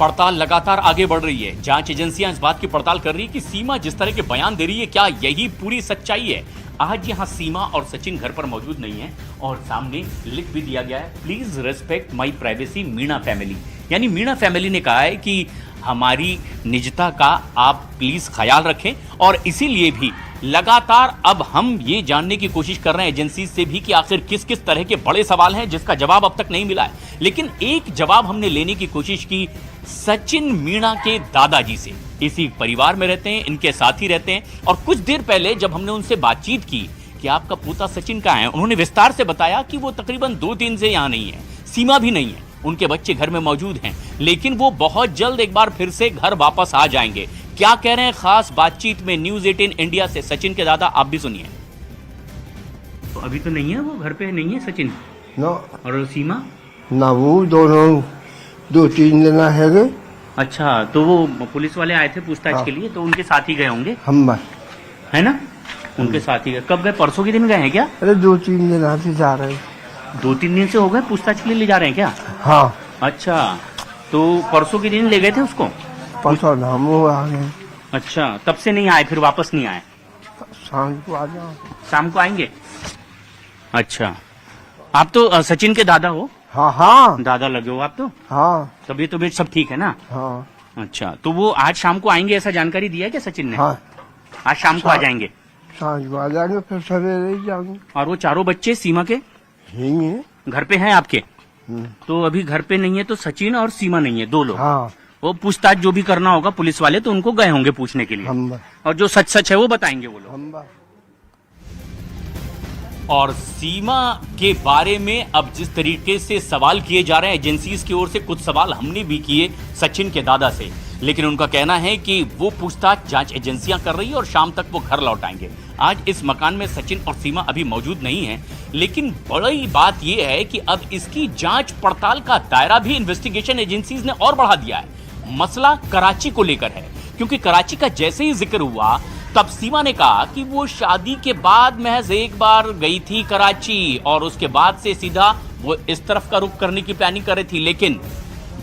पड़ताल लगातार आगे बढ़ रही है। जांच एजेंसियां इस बात की पड़ताल कर रही है कि सीमा जिस तरह के बयान दे रही है, क्या यही पूरी सच्चाई है। आज यहां सीमा और सचिन घर पर मौजूद नहीं है और सामने लिख भी दिया गया है, please respect my privacy Meena family. यानी मीणा फैमिली ने कहा है कि हमारी निजता का आप प्लीज ख्याल रखें, और इसीलिए भी लगातार अब हम ये जानने की कोशिश कर रहे हैं एजेंसी से भी कि आखिर किस किस तरह के बड़े सवाल हैं जिसका जवाब अब तक नहीं मिला है। लेकिन एक जवाब हमने लेने की कोशिश की सचिन मीणा के दादाजी से। इसी परिवार में रहते हैं, इनके साथ ही रहते हैं, और कुछ देर पहले जब हमने उनसे बातचीत की कि आपका पोता सचिन कहाँ है, उन्होंने विस्तार से बताया कि वो तकरीबन 2-3 से यहाँ नहीं है, सीमा भी नहीं है, उनके बच्चे घर में मौजूद हैं, लेकिन वो बहुत जल्द एक बार फिर से घर वापस आ जाएंगे। क्या कह रहे हैं खास बातचीत में न्यूज़ 18 इंडिया से सचिन के दादा, आप भी सुनिए। तो अभी तो नहीं है, वो घर पे नहीं है सचिन ना, और सीमा ना, वो दोनों 2-3 दिन है। अच्छा, तो वो पुलिस वाले आए थे पूछताछ हाँ। के लिए, तो उनके साथ ही गए होंगे, हम बस है ना, उनके साथ ही गए। कब गए, परसों के दिन गए हैं क्या? अरे 2-3 दिन से जा रहे हैं। 2-3 दिन से हो गए पूछताछ के लिए ले जा रहे हैं क्या? हाँ, अच्छा, तो परसों के दिन ले गए थे उसको? परसों नाम वो आ गए। अच्छा, तब से नहीं आए, फिर वापस नहीं आए? शाम को आ जाओ। शाम को आएंगे? अच्छा, आप तो सचिन के दादा हो? हाँ हाँ दादा लगे हो आप तो? हाँ तबीयत सब ठीक है ना? हाँ अच्छा, तो वो आज शाम को आएंगे ऐसा जानकारी दिया है क्या सचिन ने? हाँ, आज शाम को आ जाएंगे? शाम को आ जाएंगे, फिर सवेरे ही जाएंगे। और वो चारों बच्चे सीमा के यही है। घर पे हैं आपके? तो अभी घर पे नहीं है, तो सचिन और सीमा नहीं है, 2 लोग। हाँ, वो पूछताछ जो भी करना होगा पुलिस वाले तो उनको गए होंगे पूछने के लिए, हम बस, और जो सच सच है वो बताएंगे वो लोग। हम बस। और सीमा के बारे में अब जिस तरीके से सवाल किए जा रहे हैं एजेंसीज की ओर से, कुछ सवाल हमने भी किए सचिन के दादा से, लेकिन उनका कहना है कि वो पूछताछ जांच एजेंसियां कर रही है और शाम तक वो घर लौट आएंगे। आज इस मकान में सचिन और सीमा अभी मौजूद नहीं है, लेकिन बड़ी बात यह है कि अब इसकी जांच पड़ताल का दायरा भी इन्वेस्टिगेशन एजेंसीज ने और बढ़ा दिया है। मसला कराची को लेकर है, क्योंकि कराची का जैसे ही जिक्र हुआ तब सीमा ने कहा कि वो शादी के बाद महज एक बार गई थी कराची और उसके बाद से सीधा वो इस तरफ का रुख करने की प्लानिंग कर रही थी। लेकिन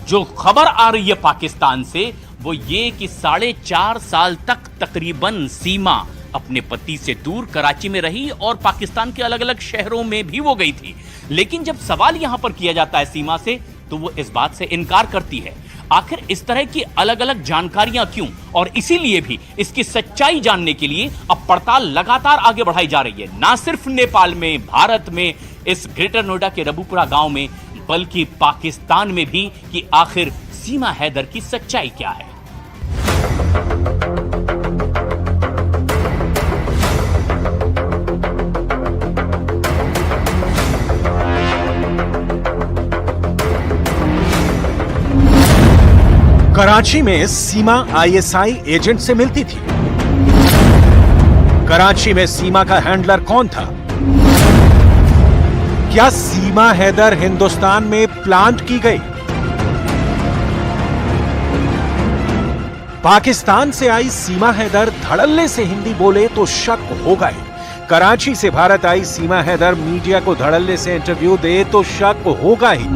जो खबर आ रही है पाकिस्तान से वो ये कि 4.5 साल तक तकरीबन सीमा अपने पति से दूर कराची में रही और पाकिस्तान के अलग अलग शहरों में भी वो गई थी। लेकिन जब सवाल यहां पर किया जाता है सीमा से, तो वो इस बात से इनकार करती है। आखिर इस तरह की अलग अलग जानकारियां क्यों, और इसीलिए भी इसकी सच्चाई जानने के लिए अब पड़ताल लगातार आगे बढ़ाई जा रही है, ना सिर्फ नेपाल में, भारत में, इस ग्रेटर नोएडा के रबुपुरा गांव में, बल्कि पाकिस्तान में भी, कि आखिर सीमा हैदर की सच्चाई क्या है। कराची में सीमा आईएसआई एजेंट से मिलती थी। कराची में सीमा का हैंडलर कौन था? क्या सीमा हैदर हिंदुस्तान में प्लांट की गई? पाकिस्तान से आई सीमा हैदर धड़ल्ले से हिंदी बोले तो शक होगा ही। कराची से भारत आई सीमा हैदर मीडिया को धड़ल्ले से इंटरव्यू दे तो शक होगा ही।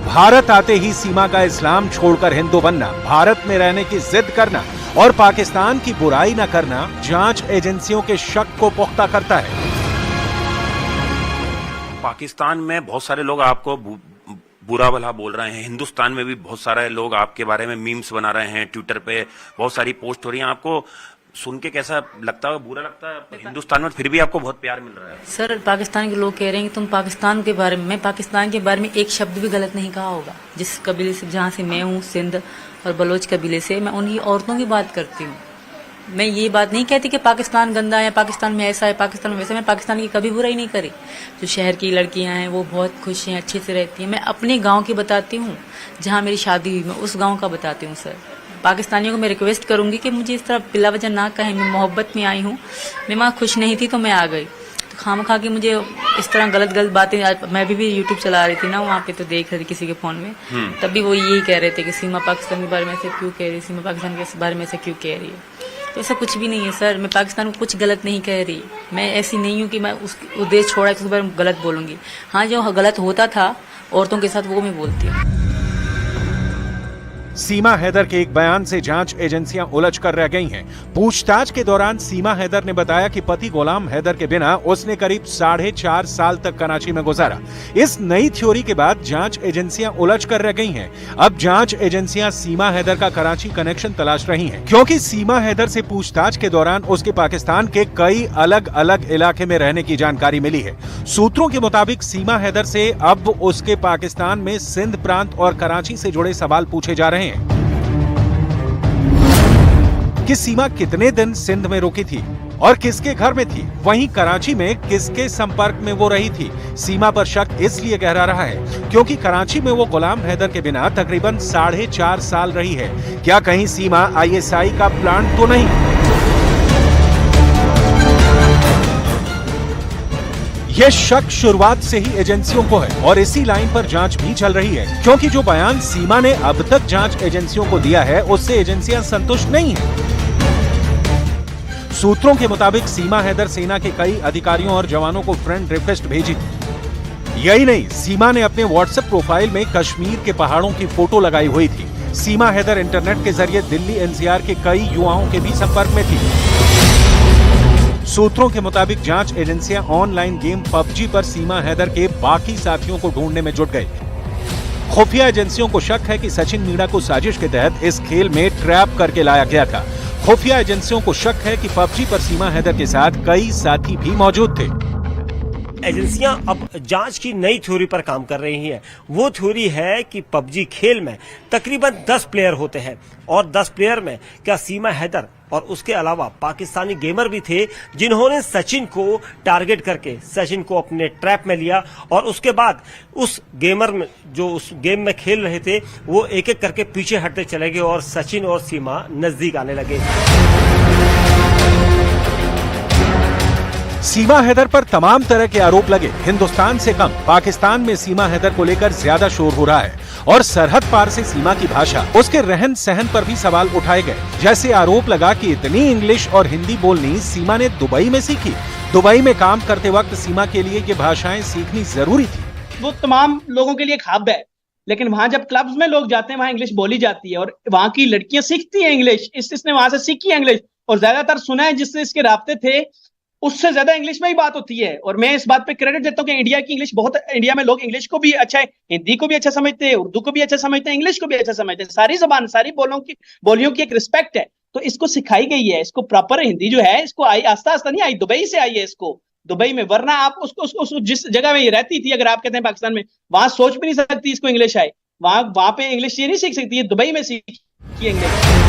भारत आते ही सीमा का इस्लाम छोड़कर हिंदू बनना, भारत में रहने की जिद करना और पाकिस्तान की बुराई न करना जांच एजेंसियों के शक को पुख्ता करता है। पाकिस्तान में बहुत सारे लोग आपको बुरा भला बोल रहे हैं, हिंदुस्तान में भी बहुत सारे लोग आपके बारे में मीम्स बना रहे हैं, ट्विटर पे बहुत सारी पोस्ट हो रही हैं। आपको सुन के कैसा लगता है? बुरा लगता है? हिंदुस्तान में फिर भी आपको बहुत प्यार मिल रहा है। सर, पाकिस्तान के लोग कह रहे हैं कि तुम पाकिस्तान के बारे में, मैं पाकिस्तान के बारे में एक शब्द भी गलत नहीं कहा होगा। जिस कबीले से, जहाँ से मैं हूँ, सिंध और बलोच कबीले से, मैं उन्हीं औरतों की बात करती हूँ। मैं ये बात नहीं कहती कि पाकिस्तान गंदा है, पाकिस्तान में ऐसा है, पाकिस्तान में वैसा। मैं पाकिस्तान की कभी बुराई नहीं करी। जो शहर की लड़कियां हैं वो बहुत खुश हैं, अच्छे से रहती हैं। मैं अपने गांव की बताती हूँ, जहाँ मेरी शादी हुई, मैं उस गांव का बताती हूँ। सर, पाकिस्तानियों को मैं रिक्वेस्ट करूंगी कि मुझे इस तरह बिला वजह ना कहें। मैं मोहब्बत में आई हूँ, मैं वहाँ खुश नहीं थी तो मैं आ गई। तो खामखा के मुझे इस तरह गलत गलत बातें, मैं भी यूट्यूब चला रही थी ना, वहाँ पे तो देख रही थी किसी के फोन में, तब भी वो यही कह रहे थे कि सीमा पाकिस्तान के बारे में ऐसे क्यों कह रही है, सीमा पाकिस्तान के बारे में ऐसे क्यों कह रही है। तो ऐसा कुछ भी नहीं है सर, मैं पाकिस्तान को कुछ गलत नहीं कह रही। मैं ऐसी नहीं हूँ कि मैं उस देश छोड़ा उसके बारे में गलत बोलूंगी। हाँ, जो गलत होता था औरतों के साथ वो मैं बोलती हूँ। सीमा हैदर के एक बयान से जांच एजेंसियां उलझ कर रह गई हैं। पूछताछ के दौरान सीमा हैदर ने बताया कि पति गुलाम हैदर के बिना उसने करीब 4.5 साल तक कराची में गुजारा। इस नई थ्योरी के बाद जांच एजेंसियां उलझ कर रह गई हैं। अब जांच एजेंसियां सीमा हैदर का कराची कनेक्शन तलाश रही हैं, क्योंकि सीमा हैदर से पूछताछ के दौरान उसके पाकिस्तान के कई अलग अलग इलाके में रहने की जानकारी मिली है। सूत्रों के मुताबिक सीमा हैदर से अब उसके पाकिस्तान में सिंध प्रांत और कराची से जुड़े सवाल पूछे जा रहे हैं कि सीमा कितने दिन सिंध में रुकी थी और किसके घर में थी, वहीं कराची में किसके संपर्क में वो रही थी। सीमा पर शक इसलिए गहरा रहा है क्योंकि कराची में वो गुलाम हैदर के बिना तकरीबन 4.5 साल रही है। क्या कहीं सीमा ISI का प्लांट तो नहीं? यह शक शुरुआत से ही एजेंसियों को है और इसी लाइन पर जांच भी चल रही है, क्योंकि जो बयान सीमा ने अब तक जांच एजेंसियों को दिया है उससे एजेंसियां संतुष्ट नहीं हैं। सूत्रों के मुताबिक सीमा हैदर सेना के कई अधिकारियों और जवानों को फ्रेंड रिक्वेस्ट भेजी थी। यही नहीं, सीमा ने अपने व्हाट्सएप प्रोफाइल में कश्मीर के पहाड़ों की फोटो लगाई हुई थी। सीमा हैदर इंटरनेट के जरिए दिल्ली NCR के कई युवाओं के भी संपर्क में थी। सूत्रों के मुताबिक जांच एजेंसियां ऑनलाइन गेम PUBG पर सीमा हैदर के बाकी साथियों को ढूंढने में जुट गई। खुफिया एजेंसियों को शक है कि सचिन मीणा को साजिश के तहत इस खेल में ट्रैप करके लाया गया था। खुफिया एजेंसियों को शक है कि PUBG पर सीमा हैदर के साथ कई साथी भी मौजूद थे। एजेंसियां अब जांच की नई थ्योरी पर काम कर रही हैं। वो थ्योरी है कि PUBG खेल में तकरीबन 10 प्लेयर होते हैं और 10 प्लेयर में क्या सीमा हैदर और उसके अलावा पाकिस्तानी गेमर भी थे, जिन्होंने सचिन को टारगेट करके सचिन को अपने ट्रैप में लिया और उसके बाद उस गेमर में जो उस गेम में खेल रहे थे वो एक एक करके पीछे हटते चले गए और सचिन और सीमा नजदीक आने लगे। सीमा हैदर पर तमाम तरह के आरोप लगे। हिंदुस्तान से कम पाकिस्तान में सीमा हैदर को लेकर ज्यादा शोर हो रहा है और सरहद पार से सीमा की भाषा, उसके रहन सहन पर भी सवाल उठाए गए। जैसे आरोप लगा कि इतनी इंग्लिश और हिंदी बोलनी सीमा ने दुबई में सीखी। दुबई में काम करते वक्त सीमा के लिए ये भाषाएं सीखनी जरूरी थी। वो तमाम लोगों के लिए ख्वाब है, लेकिन वहां जब क्लब्स में लोग जाते हैं वहां इंग्लिश बोली जाती है और वहां की लड़कियां सीखती हैं इंग्लिश। इसने वहां से सीखी है इंग्लिश और ज्यादातर सुना है जिससे इसके राब्ते थे उससे ज्यादा इंग्लिश में ही बात होती है। और मैं इस बात पे क्रेडिट देता हूँ कि इंडिया की इंग्लिश बहुत, इंडिया में लोग इंग्लिश को भी अच्छा है, हिंदी को भी अच्छा समझते हैं, उर्दू को भी अच्छा समझते हैं, इंग्लिश को भी अच्छा समझते हैं। सारी जबान, सारी बोलियों की एक रिस्पेक्ट है, तो इसको सिखाई गई है। इसको प्रॉपर हिंदी जो है इसको आई आस्ता आस्ता नहीं आई, दुबई से आई है इसको, दुबई में। वरना आप उसको जिस जगह में ये रहती थी, अगर आप कहते हैं पाकिस्तान में, वहां सोच भी नहीं सकती इसको इंग्लिश आए। वहां पे इंग्लिश ये नहीं सीख सकती, दुबई में सीखी इंग्लिश।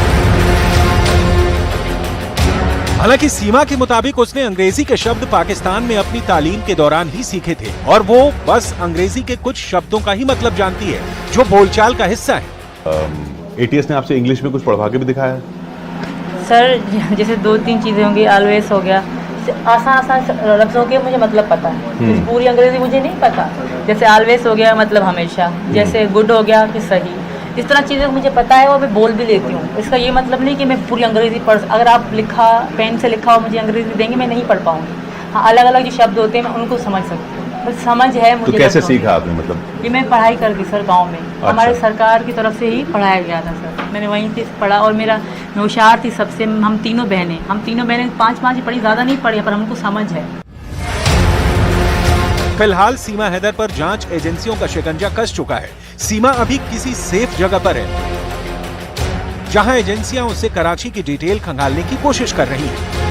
हालांकि सीमा के मुताबिक उसने अंग्रेजी के शब्द पाकिस्तान में अपनी तालीम के दौरान ही सीखे थे और वो बस अंग्रेजी के कुछ शब्दों का ही मतलब जानती है जो बोलचाल का हिस्सा है। ATS ने आपसे इंग्लिश में कुछ पढ़वा के भी दिखाया है? सर जैसे 2-3 चीज़ें होंगी, ऑलवेज हो गया, आसान लफ्ज़ों के मुझे मतलब पता है, पूरी अंग्रेजी मुझे नहीं पता। जैसे ऑलवेज हो गया मतलब हमेशा, जैसे गुड हो गया कि सही, इस तरह चीज़ें मुझे पता है और मैं बोल भी लेती हूँ। इसका ये मतलब नहीं कि मैं पूरी अंग्रेजी पढ़, अगर आप लिखा पेन से लिखा हो मुझे अंग्रेजी देंगे मैं नहीं पढ़ पाऊँगी। हाँ, अलग अलग जो शब्द होते हैं मैं उनको समझ सकती हूँ, बस समझ है मुझे। तो कैसे सीखा आपने? मतलब ये मैं पढ़ाई कर दी सर, गाँव में हमारे सरकार की तरफ से ही पढ़ाया गया था सर, मैंने वहीं से पढ़ा। और मैं होशियार थी सबसे, हम तीनों बहनें 5-5 ही पढ़ी, ज़्यादा नहीं पढ़ी, पर हमको समझ है। फिलहाल सीमा हैदर पर जांच एजेंसियों का शिकंजा कस चुका है। सीमा अभी किसी सेफ जगह पर है जहां एजेंसियां उससे कराची की डिटेल खंगालने की कोशिश कर रही हैं।